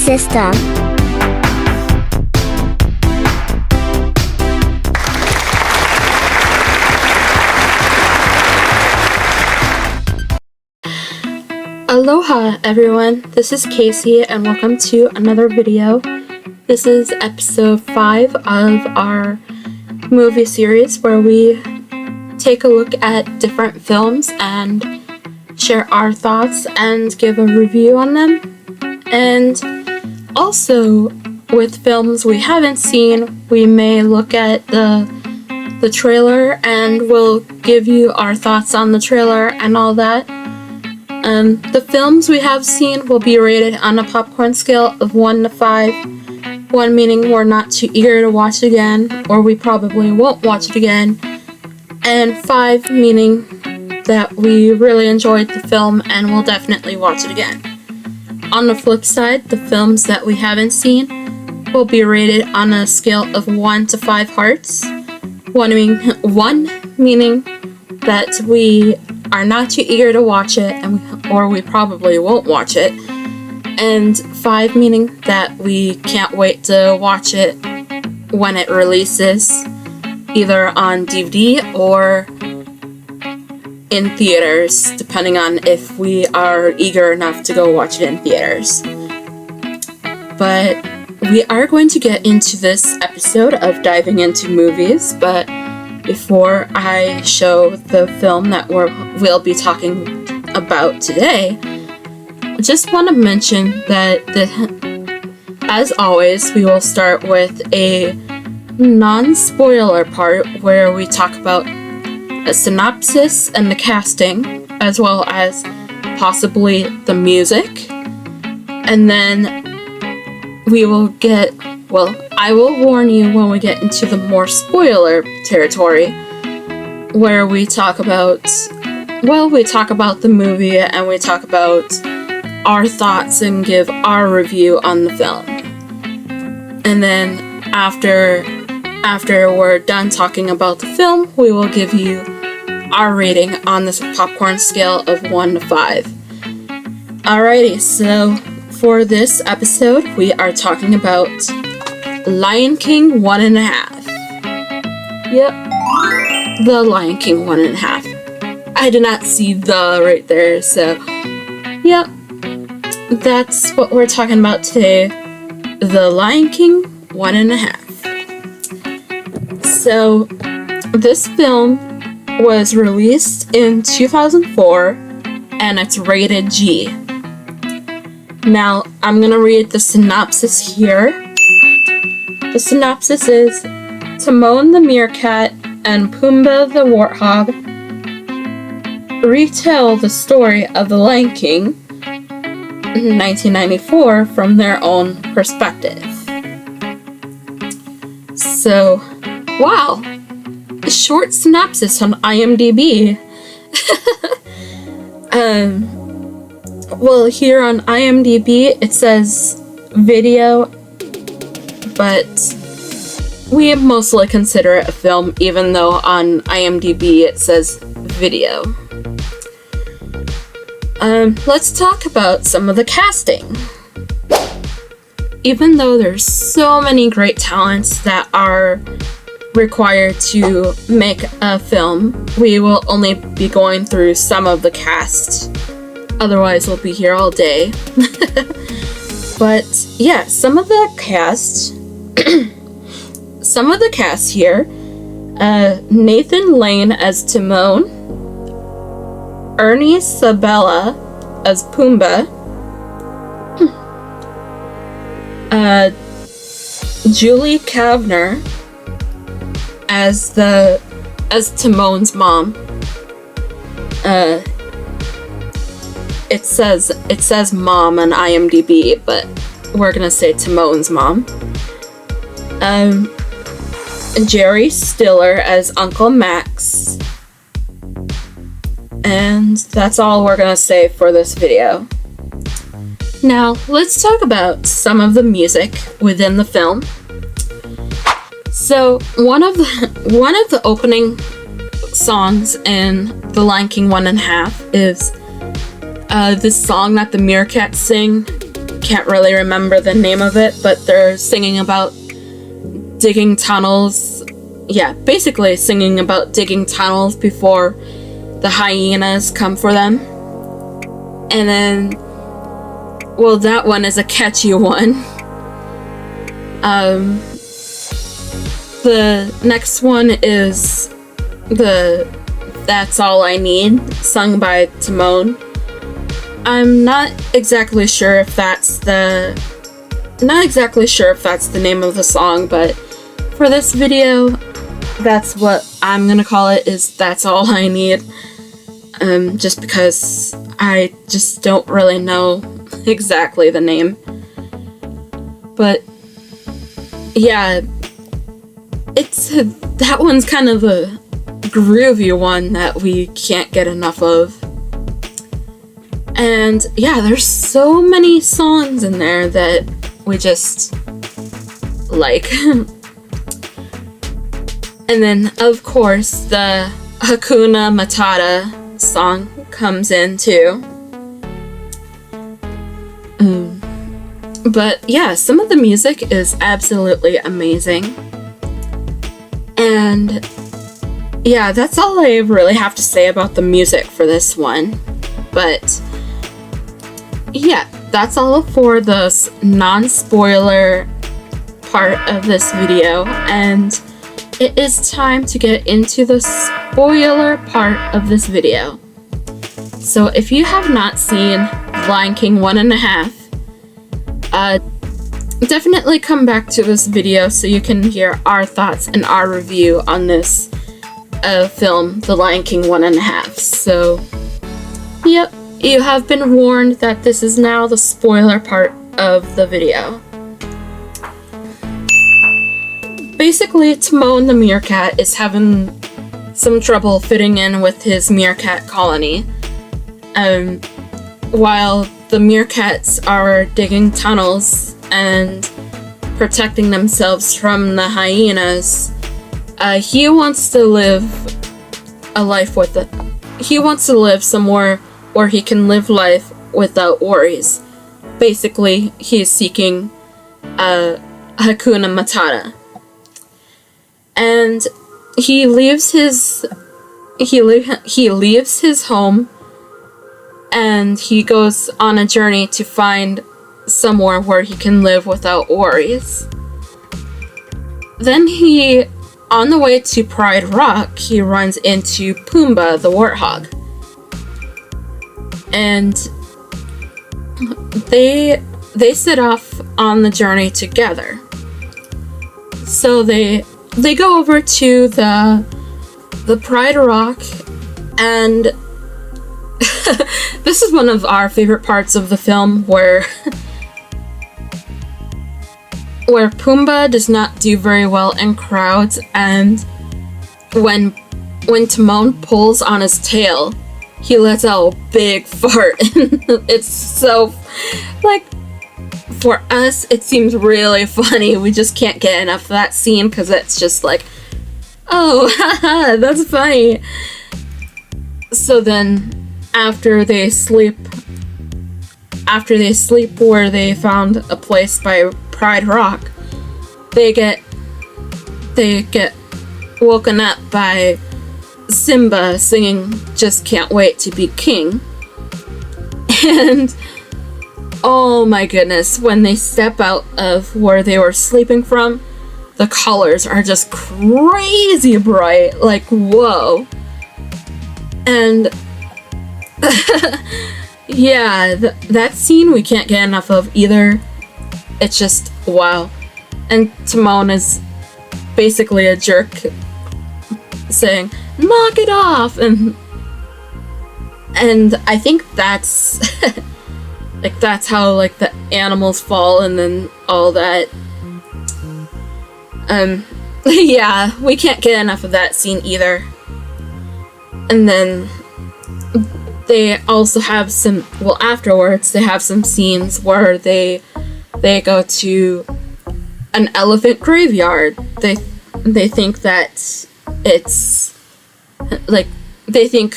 system. Aloha everyone, this is Casey and welcome to another video. This is episode 5 of our movie series where we take a look at different films and share our thoughts and give a review on them. And also with films we haven't seen, we may look at the trailer and we'll give you our thoughts on the trailer and all that. The films we have seen will be rated on a popcorn scale of 1 to 5. 1 meaning we're not too eager to watch it again, or we probably won't watch it again. And 5 meaning that we really enjoyed the film and will definitely watch it again. On the flip side, the films that we haven't seen will be rated on a scale of 1 to 5 hearts. 1 meaning that we are not too eager to watch it, or we probably won't watch it, and 5 meaning that we can't wait to watch it when it releases, either on DVD or in theaters, depending on if we are eager enough to go watch it in theaters. But we are going to get into this episode of diving into movies, but before I show the film that we'll be talking about today, I just want to mention that as always, we will start with a non-spoiler part where we talk about a synopsis and the casting, as well as possibly the music. And then I will warn you when we get into the more spoiler territory, where we talk about the movie and we talk about our thoughts and give our review on the film. And then after we're done talking about the film, we will give you our rating on this popcorn scale of 1 to 5. Alrighty, so for this episode, we are talking about Lion King 1.5. Yep, The Lion King 1.5. I did not see the right there, so yep, that's what we're talking about today. The Lion King 1.5. So, this film was released in 2004, and it's rated G. Now, I'm gonna read the synopsis here. The synopsis is, Timon the meerkat and Pumbaa the warthog retell the story of the Lion King, 1994, from their own perspective. So, wow, a short synopsis on IMDb. Well, here on IMDb it says video, but we mostly consider it a film, even though on IMDb it says video. Let's talk about some of the casting. Even though there's so many great talents that are required to make a film, we will only be going through some of the cast. Otherwise, we'll be here all day. But yeah, some of the cast here. Nathan Lane as Timon, Ernie Sabella as Pumbaa, Julie Kavner as Timon's mom. It says mom on IMDb, but we're gonna say Timon's mom. Jerry Stiller as Uncle Max. And that's all we're gonna say for this video. Now, let's talk about some of the music within the film. So, one of the opening songs in The Lion King 1.5 is this song that the meerkats sing, can't really remember the name of it, but they're singing about digging tunnels. Yeah, basically singing about digging tunnels before the hyenas come for them. And then, well, that one is a catchy one. The next one is the That's All I Need, sung by Timon. I'm not exactly sure if that's the name of the song, but for this video, that's what I'm gonna call it, is That's All I Need. Just because I just don't really know exactly the name. But yeah, that one's kind of a groovy one that we can't get enough of. And yeah, there's so many songs in there that we just like. And then, of course, the Hakuna Matata song comes in too. But yeah, some of the music is absolutely amazing. And yeah, that's all I really have to say about the music for this one. But yeah, that's all for the non-spoiler part of this video, and it is time to get into the spoiler part of this video. So if you have not seen Lion King 1.5, definitely come back to this video so you can hear our thoughts and our review on this film, The Lion King 1.5. So, yep, you have been warned that this is now the spoiler part of the video. Basically, Timon the meerkat is having some trouble fitting in with his meerkat colony. While the meerkats are digging tunnels and protecting themselves from the hyenas, he wants to live a life he wants to live somewhere where he can live life without worries. Basically, he is seeking Hakuna Matata. And he leaves his home, and he goes on a journey to find somewhere where he can live without worries. Then on the way to Pride Rock, he runs into Pumbaa the warthog. And they set off on the journey together. So they go over to the Pride Rock, and this is one of our favorite parts of the film, where Pumbaa does not do very well in crowds, and when Timon pulls on his tail, he lets out a big fart. It's so, like, for us, it seems really funny. We just can't get enough of that scene because it's just like, oh, haha, that's funny. So then, after they sleep where they found a place by Pride Rock, they get woken up by Simba singing "Just Can't Wait to Be King." And oh my goodness, when they step out of where they were sleeping from, the colors are just crazy bright, like whoa. And yeah, that scene we can't get enough of either. It's just wow. And Timon is basically a jerk saying, "Knock it off!" And I think that's like that's how like the animals fall and then all that. Yeah, we can't get enough of that scene either. And then they also have afterwards they have some scenes where they go to an elephant graveyard. They think that it's like, they think,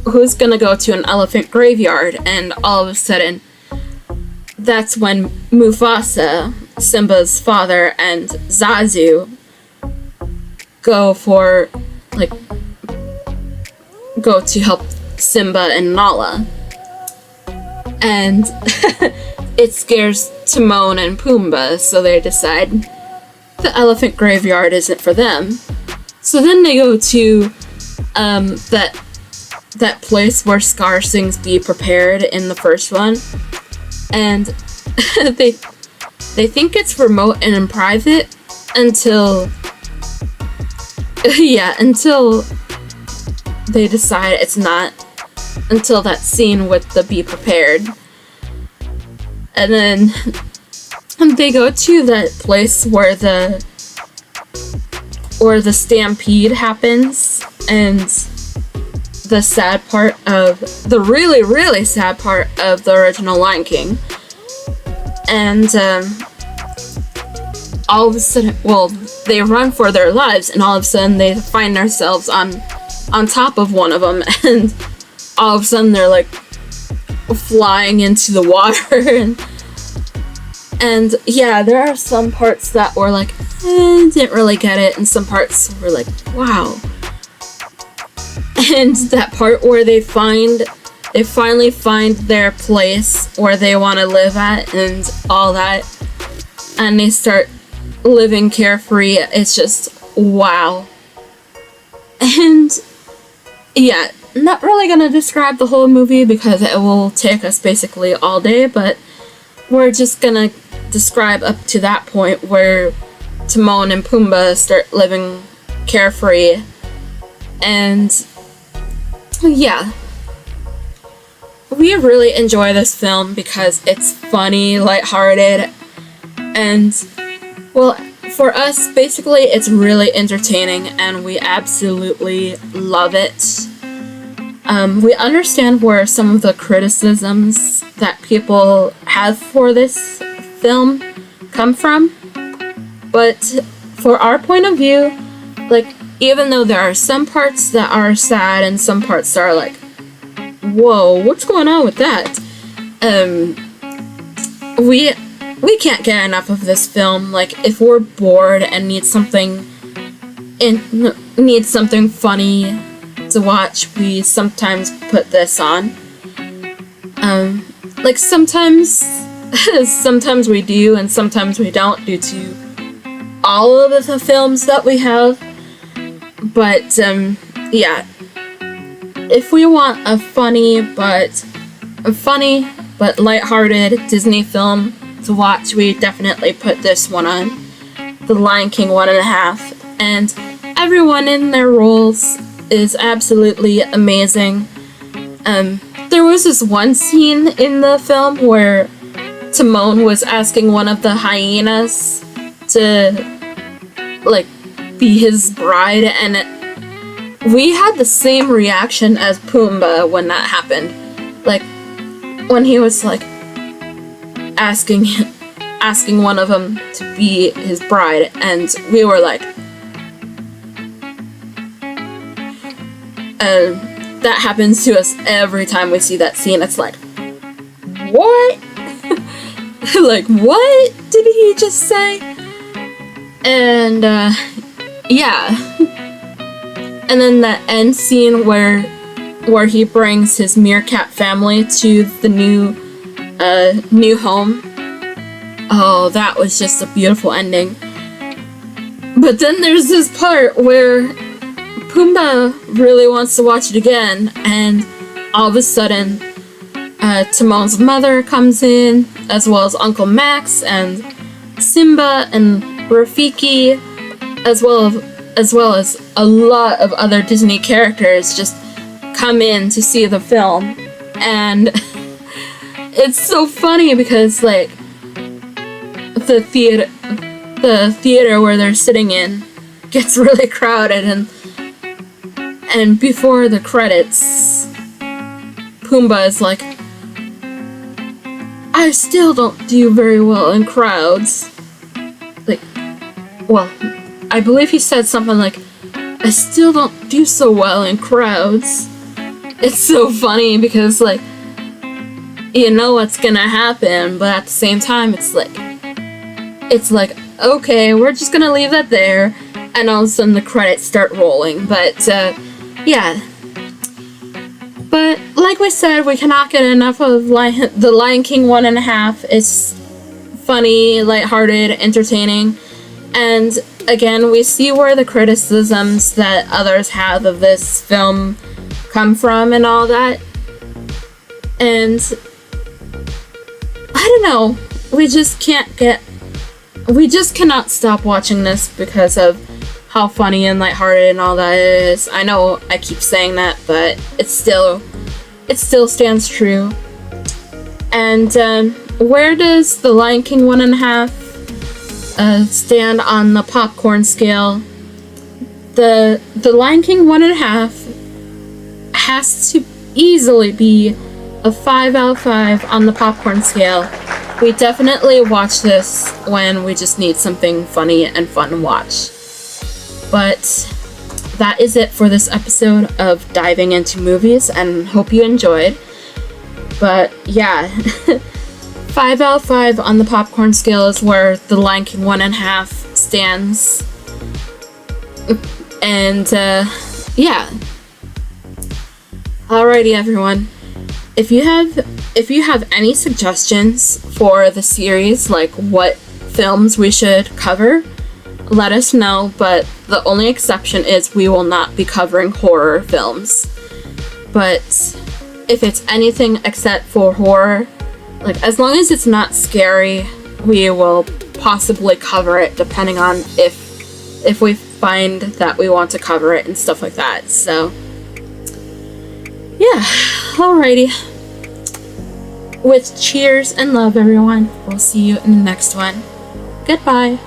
who's gonna go to an elephant graveyard? And all of a sudden that's when Mufasa, Simba's father, and Zazu go to help Simba and Nala. And it scares Timon and Pumbaa, so they decide the elephant graveyard isn't for them. So then they go to that place where Scar sings "Be Prepared" in the first one, and they think it's remote and in private until they decide it's not, until that scene with the "Be Prepared." And then they go to that place where the stampede happens, and the really, really sad part of the original Lion King. And all of a sudden, they run for their lives, and all of a sudden they find themselves on top of one of them, and all of a sudden they're like flying into the water. And yeah, there are some parts that were like, didn't really get it, and some parts were like, wow. And that part where they finally find their place where they want to live at and all that, and they start living carefree. It's just wow. And yeah, not really gonna describe the whole movie because it will take us basically all day, but we're just gonna describe up to that point where Timon and Pumbaa start living carefree. And yeah, we really enjoy this film because it's funny, lighthearted, and for us, basically, it's really entertaining, and we absolutely love it. We understand where some of the criticisms that people have for this film come from, but for our point of view, like, even though there are some parts that are sad and some parts that are like, whoa, what's going on with that? We can't get enough of this film. Like, if we're bored and need something funny to watch, we sometimes put this on. Like, sometimes we do, and sometimes we don't, due to all of the films that we have. But yeah, if we want a funny but lighthearted Disney film to watch, we definitely put this one on, The Lion King 1.5, and everyone in their roles is absolutely amazing. There was this one scene in the film where Timon was asking one of the hyenas to, like, be his bride, and we had the same reaction as Pumbaa when that happened. Like, when he was, like, asking one of them to be his bride, and we were like, that happens to us every time we see that scene. It's like, what? Like, what did he just say? And yeah, and then that end scene where he brings his meerkat family to the new home. Oh, that was just a beautiful ending. But then there's this part where Pumbaa really wants to watch it again, and all of a sudden, Timon's mother comes in, as well as Uncle Max and Simba and Rafiki, as well as a lot of other Disney characters just come in to see the film. And it's so funny because, like, the theater where they're sitting in gets really crowded, and before the credits, Pumbaa is like, I still don't do very well in crowds. Like, well, I believe he said something like, I still don't do so well in crowds. It's so funny because, like, you know what's gonna happen, but at the same time, it's like, okay, we're just gonna leave that there, and all of a sudden the credits start rolling. But yeah. But like we said, we cannot get enough of The Lion King 1.5. It's funny, lighthearted, entertaining, and again, we see where the criticisms that others have of this film come from and all that. And I don't know, we just cannot stop watching this because of how funny and lighthearted and all that is. I know I keep saying that, but it still stands true. And where does The Lion King 1.5 stand on the popcorn scale? The Lion King 1.5 has to easily be a 5 out of 5 on the popcorn scale. We definitely watch this when we just need something funny and fun to watch. But that is it for this episode of Diving Into Movies, and hope you enjoyed. But yeah, 5 out of 5 on the popcorn scale is where The Lion King 1.5 stands. And yeah. Alrighty, everyone. If you have any suggestions for the series, like what films we should cover, let us know, but the only exception is we will not be covering horror films. But if it's anything except for horror, like as long as it's not scary, we will possibly cover it depending on if we find that we want to cover it and stuff like that. So yeah, alrighty. With cheers and love, everyone. We'll see you in the next one. Goodbye.